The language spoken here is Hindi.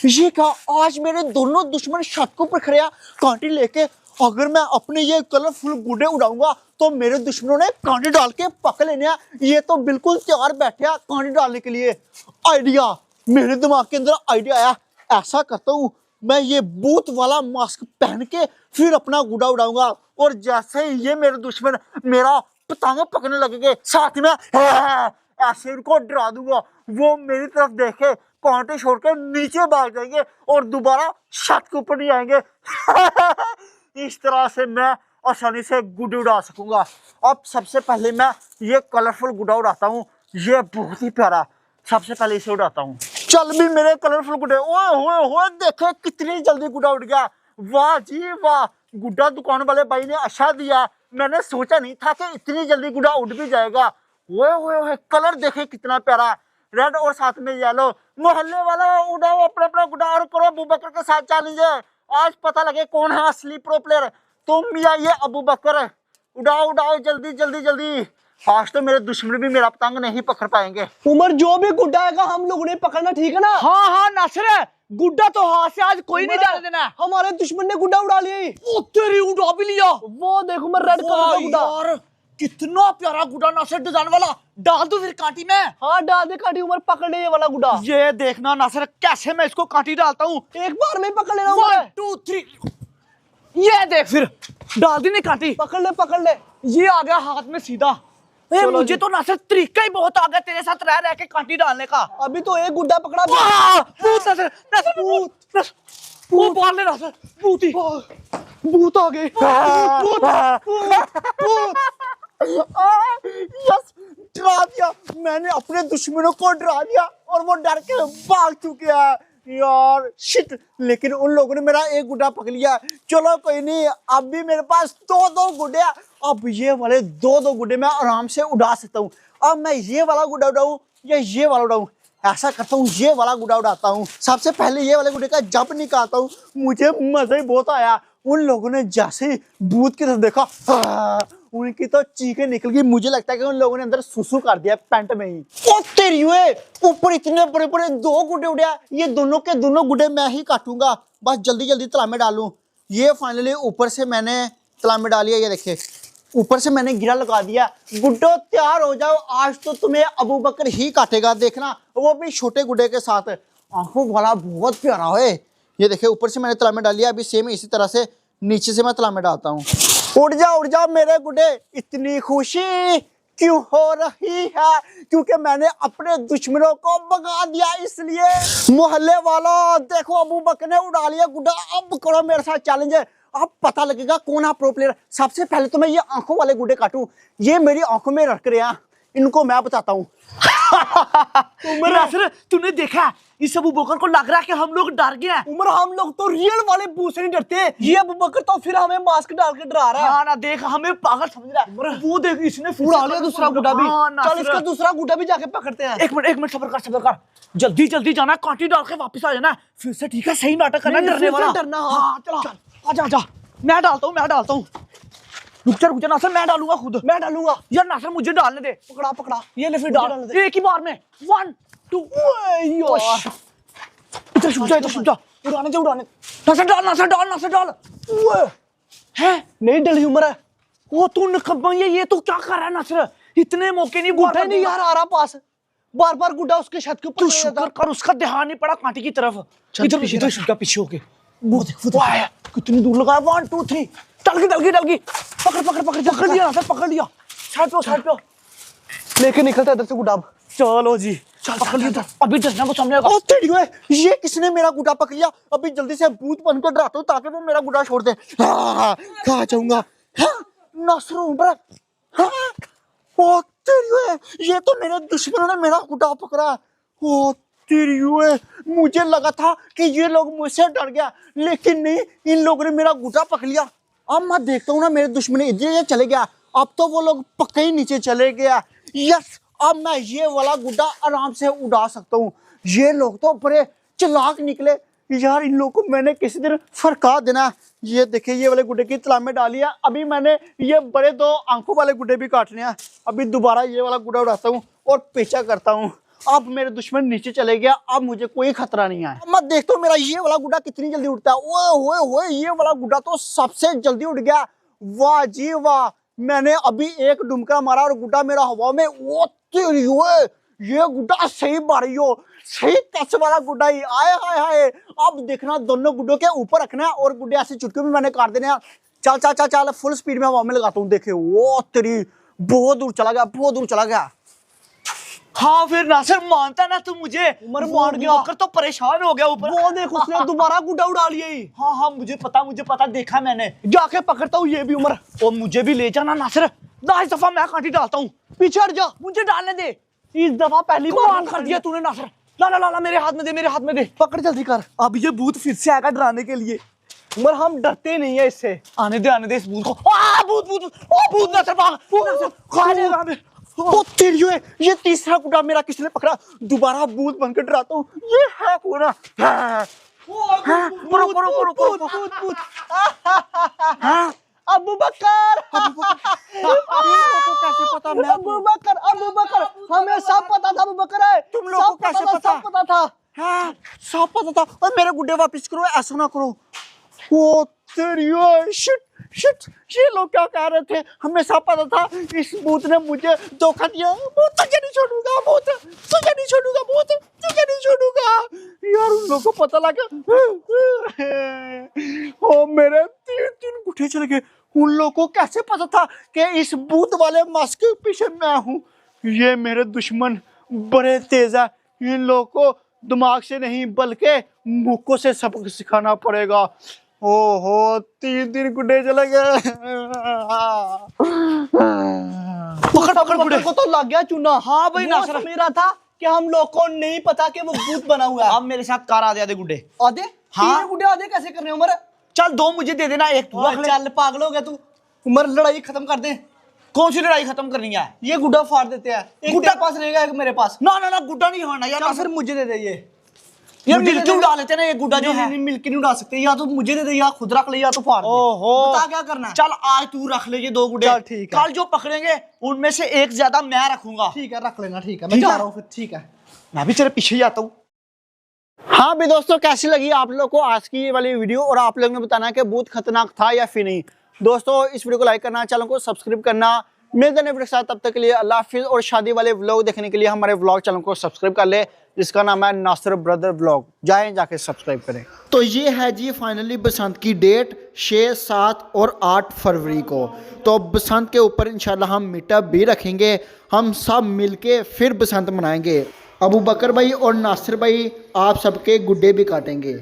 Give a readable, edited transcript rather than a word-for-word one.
ये क्या, आज मेरे दोनों दुश्मन छत के ऊपर खड़े हैं कांटे लेके। अगर मैं अपने ये कलरफुल गुड्डे उड़ाऊंगा तो मेरे दुश्मनों ने कांटे डाल के पकड़ लेने हैं। ये तो बिल्कुल तैयार बैठे हैं कांटे डालने के लिए। आइडिया, मेरे दिमाग के अंदर आइडिया आया। ऐसा करता हूँ, मैं ये भूत वाला मास्क पहन के फिर अपना गुड्डा उड़ाऊंगा, और जैसे ही ये मेरे दुश्मन मेरा पतंग पकड़ने लगेंगे, साथ में ऐसे उनको डरा दूंगा, वो मेरी तरफ देखे कांटे छोड़ के नीचे भाग जाएंगे और दोबारा छत के ऊपर नहीं आएंगे। इस तरह से मैं आसानी से गुड्डे उड़ा सकूंगा। अब सबसे पहले मैं ये कलरफुल गुड्डा उड़ाता हूँ। ये बहुत ही प्यारा, सबसे पहले इसे उड़ाता हूँ। चल भी मेरे कलरफुल गुड्डे, ओए देखे कितनी जल्दी गुड्डा उड़ गया। वाह जी वाह, गुड्डा दुकान वाले भाई ने अच्छा दिया। मैंने सोचा नहीं था कि इतनी जल्दी गुड्डा उड़ भी जाएगा। ओए कलर देखे कितना प्यारा, रेड और साथ में येलो। मोहल्ले वाला उड़ाओ अपना अपना गुड्डा और करो अबू बकर के साथ चैलेंज। आज पता लगे कौन है असली प्रो प्लेयर, तुम या ये अबू बकर। उड़ाओ जल्दी जल्दी जल्दी। आज तो मेरे दुश्मन भी मेरा पतंग नहीं पकड़ पाएंगे। उमर, जो भी गुड्डा आएगा हम लोगों ने पकड़ना, ठीक है ना? हाँ नासिर, गुड्डा तो हाथ से आज कोई नहीं डाल देना। हमारे दुश्मन ने गुड्डा उड़ा लिया। ओ तेरी, उड़ा भी लिया। वो देखो मैं रेड कलर का गुड्डा। यार कितना प्यारा गुड्डा नासिर, डिजाइन वाला। डाल दो फिर कांटी में। हाँ डाल दे कांटी। उमर पकड़ ले ये वाला गुड्डा। ये देखना नासिर, कैसे मैं इसको कांटी डालता हूँ। एक बार में पकड़ लेना। 1 2 3, ये देख, फिर डाल दी नहीं कांटी। पकड़ ले। ये आ गया हाथ में सीधा। मुझे तो नासिर तरीका ही बहुत आ गया तेरे साथ रह के कांटी डालने का। अभी तो एक गुड्डा पकड़ा। भूत नासिर, वो बाहर ले नासिर, भूत ही। भूत आ गए। यस, डरा दिया मैंने, अपने दुश्मनों को डरा दिया और वो डर के भाग चुके हैं। यार शिट, लेकिन उन लोगों ने मेरा एक गुड्डा पकड़ लिया। चलो कोई नहीं, अब भी मेरे पास दो गुड्डे हैं। अब ये वाले दो गुड्डे मैं आराम से उड़ा सकता हूँ। अब मैं ये वाला गुड्डा उड़ाऊं या ये वाला उड़ाऊं? ऐसा करता हूँ, ये वाला गुड्डा उड़ाता हूँ। सबसे पहले ये वाले गुड्डे का जंप निकालता हूँ। मुझे मजा ही बहुत आया। उन लोगों ने जैसे ही भूत की तरफ देखा, उनकी तो चीखें निकल गई। मुझे लगता है कि उन लोगों ने अंदर सुसु कर दिया पैंट में ही। ओ तेरी हुए, ऊपर इतने बड़े बड़े दो गुड्डे उड़े। ये दोनों के दोनों गुड्डे मैं ही काटूंगा। बस जल्दी जल्दी तलाब में डालूं। ये फाइनली ऊपर से मैंने तलाब में डालिया। ये देखिए, ऊपर से मैंने गिरा लगा दिया। गुड्डो तैयार हो जाओ, आज तो तुम्हें अबू बकर ही काटेगा, देखना, वो भी छोटे गुड्डे के साथ। आंखों वाला बहुत प्यारा है। ये देखिए, ऊपर से मैंने तलाब में डाल लिया। अभी सेम इसी तरह से नीचे से मैं तलाब में डालता हूँ। उड़ जाओ मेरे गुड्डे। इतनी खुशी क्यों हो रही है? क्योंकि मैंने अपने दुश्मनों को भगा दिया, इसलिए। मोहल्ले वालों देखो, अबू बकर ने उड़ा लिया गुड्डा। अब करो मेरे साथ चैलेंज। अब पता लगेगा कौन है प्रो प्लेयर। सबसे पहले तो मैं ये आंखों वाले गुड्डे काटूं। ये मेरी आंखों में रख रहे हैं, इनको मैं बताता हूँ। नासिर, तूने देखा, इस अबू बकर को लग रहा है कि हम लोग डर गए हैं। उमर, हम लोग तो रियल वाले भूत से नहीं डरते। ये अबू बकर तो फिर हमें मास्क डाल के डरा रहा है। हाँ ना, देख हमें पागल समझ रहा है। वो देख, इसने उड़ा लिया दूसरा गुड्डा भी। हाँ, चल इसका दूसरा गुड्डा भी जाके पकड़ते हैं। एक मिनट सब्र कर। जल्दी जल्दी जाना, कांटी डाल के वापस आ जाना फिर से, ठीक है? सही नाटक करना, डरने वाला। डरना। हाँ चल, आजा। मैं डालता हूँ। रुक जा नासिर, मैं डालूंगा खुद। मैं डालूंगा यार नासिर, मुझे डालने दे। पकड़ा। ये ले फिर डाल एक ही बार में। 1 2। इधर छुप जा। उड़ाने। नासिर डाल। है नहीं डली उमर है। वो तू नकम्मा, ये तू क्या कर रहा है नासिर? इतने मौके नहीं, गुड्डा नहीं यार आ रहा पास। बार गुड्डा उसके छत के ऊपर। तू शुक्र कर उसका ध्यान नहीं पड़ा कांटे की तरफ। इधर छुप जा पीछे होके। वो देख आया, कितनी दूर लगाया। 1 2 3। डल गई। पकड़ लिया नासिर, पकड़ लिया। साइड पे लेके निकलता इधर से गुड्डा। चलो जी, पकड़ लिया। अभी डरना को सामने आएगा। ओ तेरी हुए, ये किसने मेरा गुड्डा पकड़ लिया? अभी जल्दी से भूत बनकर डराता हूँ ताकि वो मेरा गुड्डा छोड़ दे। कहाँ जाऊंगा? नासिर उमर। ओ तेरी हुए, ये तो मेरे दुश्मनों ने मेरा गुड्डा पकड़ा। ओ तेरी हुए, मुझे लगा था कि ये लोग मुझसे डर गया, लेकिन नहीं, इन लोगों ने मेरा गुड्डा पकड़ लिया। अब मैं देखता हूँ ना, मेरे दुश्मन इधर चले गया। अब तो वो लोग पक्का ही नीचे चले गया। यस, अब मैं ये वाला गुड्डा आराम से उड़ा सकता हूँ। ये लोग तो बड़े चालाक निकले यार, इन लोगों को मैंने किसी दिन फरका देना। ये देखिए, ये वाले गुड्डे की तलाब में डाली है। अभी मैंने ये बड़े दो आंखों वाले गुड्डे भी काटने हैं। अभी दोबारा ये वाला गुड्डा उड़ाता हूँ और पीछा करता हूँ। अब मेरे दुश्मन नीचे चले गया, अब मुझे कोई खतरा नहीं है। मैं देखता हूँ मेरा ये वाला गुड्डा कितनी जल्दी उठता है। ओए ओए ओए, ये वाला गुड्डा तो सबसे जल्दी उठ गया। वाह जी वाह, मैंने अभी एक डुमका मारा और गुड्डा मेरा हवा में। ओ तेरी ओए, ये गुड्डा सही मारी हो, सही टच वाला गुड्डा ही। आए हाय हाय, अब देखना दोनों गुड्डों के ऊपर रखना है और गुड्डे ऐसे चुटके में मैंने काट देने हैं। चल चल चल चल, फुल स्पीड में हवा में लगाता हूँ। देखे, वो तेरी बहुत दूर चला गया, बहुत दूर चला गया। हाँ फिर नासिर मानता ना तू मुझे। उमर मान गया। बकर तो परेशान हो गया ऊपर। वो देख उसने दोबारा गुड्डा उड़ा लिया ही। हाँ हाँ मुझे पता देखा मैंने। जाके पकड़ता हूँ ये भी उमर। और मुझे भी ले जाना नासिर, 10 दफा मैं कांटी डालता हूँ। पीछे हट जा, मुझे डालने दे। इस दफा पहली बार कमाल कर दिया तूने नासिर। ला ला ला ला, मेरे हाथ में दे, मेरे हाथ में दे। पकड़ जल्दी कर। अब ये भूत फिर से आएगा डराने के लिए। उमर हम डरते नहीं है इससे। आने दे इस भूत को। आ भूत भूत, ओ भूत नासिर भाग, नासिर खा जाएगा हमें। ओ तेरी ओए, ये तीसरा गुड्डा मेरा किसने पकड़ा। दोबारा भूत बनकर डराता हूँ। ये है कौन? हाँ, हाँ, अबू बकर। को कैसे पता? मैं अबू बकर, अबू बकर, हमें सब पता था अबू बकर है। तुम लोगों को कैसे पता? सब पता था। हाँ, सब पता था। और मेरे गुड्डे वापस करो, ऐसा ना करो। ओ तेरी ओए, शिट शिट, ये लोग क्या कह रहे थे? हमें सब पता था। इस भूत ने मुझे धोखा दिया। भूत तुझे नहीं छोड़ूंगा, भूत तुझे नहीं छोड़ूंगा, भूत तुझे नहीं छोड़ूंगा। यार उन लोगों को पता लगा। ओ मेरे 3 गुड्डे चले गए। उन लोगों को कैसे पता था कि इस भूत वाले मास्क के पीछे मैं हूँ? ये मेरे दुश्मन बड़े तेज है। इन लोगों को दिमाग से नहीं बल्कि मुक्कों से सबक सिखाना पड़ेगा। ओहो, 3 गुड्डे चले गए। पकड़ गुड्डे को तो लग गया चूना। हाँ भाई नासिर, मेरा था कि हम लोग को नहीं पता कि वो भूत बना हुआ है। अब मेरे साथ कार आ दे गुड्डे। आधे? हाँ। 3 गुड्डे आधे कैसे करने उमर? चल 2 मुझे दे देना, 1 तू रख ले। चल पागल हो गया तू। उमर लड़ाई खत्म कर दे। कौन सी लड़ाई खत्म करनी है? ये गुड्डा फाड़ देते हैं। एक गुड्डा तेरे पास रहेगा, एक मेरे पास। ना ना ना, गुड्डा नहीं होना यार। या फिर मुझे दे दे ये मिल के उड़ा लेते ना ये गुड्डा जो है। नहीं मिलके नहीं उड़ा सकते। या तो मुझे दे दे, या खुद रख ले, या तो फाड़ दे। ओहो, बता क्या करना है? चल आज तू रख ले ये 2 गुड्डे। चल ठीक है। कल जो पकड़ेंगे उनमें से एक ज्यादा मैं रखूंगा। ठीक है, रख लेना। ठीक है, मैं जा रहा हूँ फिर। ठीक है, मैं भी तेरे पीछे ही आता हूँ। हाँ भी दोस्तों, कैसी लगी आप लोग को आज की ये वाली वीडियो? और आप लोगों ने बताना है कि भूत खतरनाक था या फिर नहीं। दोस्तों इस वीडियो को लाइक करना, चैनल को सब्सक्राइब करना। मिलते हैं वीडियो के साथ, तब तक के लिए अल्लाह हाफिज़। और शादी वाले व्लॉग देखने के लिए हमारे व्लॉग चैनल को सब्सक्राइब कर ले, जिसका नाम है नासिर ब्रदर व्लॉग। जाएं जाके सब्सक्राइब करें। तो ये है जी फाइनली बसंत की डेट 6, 7 और 8 फरवरी को। तो बसंत के ऊपर इंशाल्लाह हम मीटअप भी रखेंगे। हम सब मिलके फिर बसंत मनाएंगे। अबू बकर भाई और नासिर भाई आप सबके गुड्डे भी काटेंगे।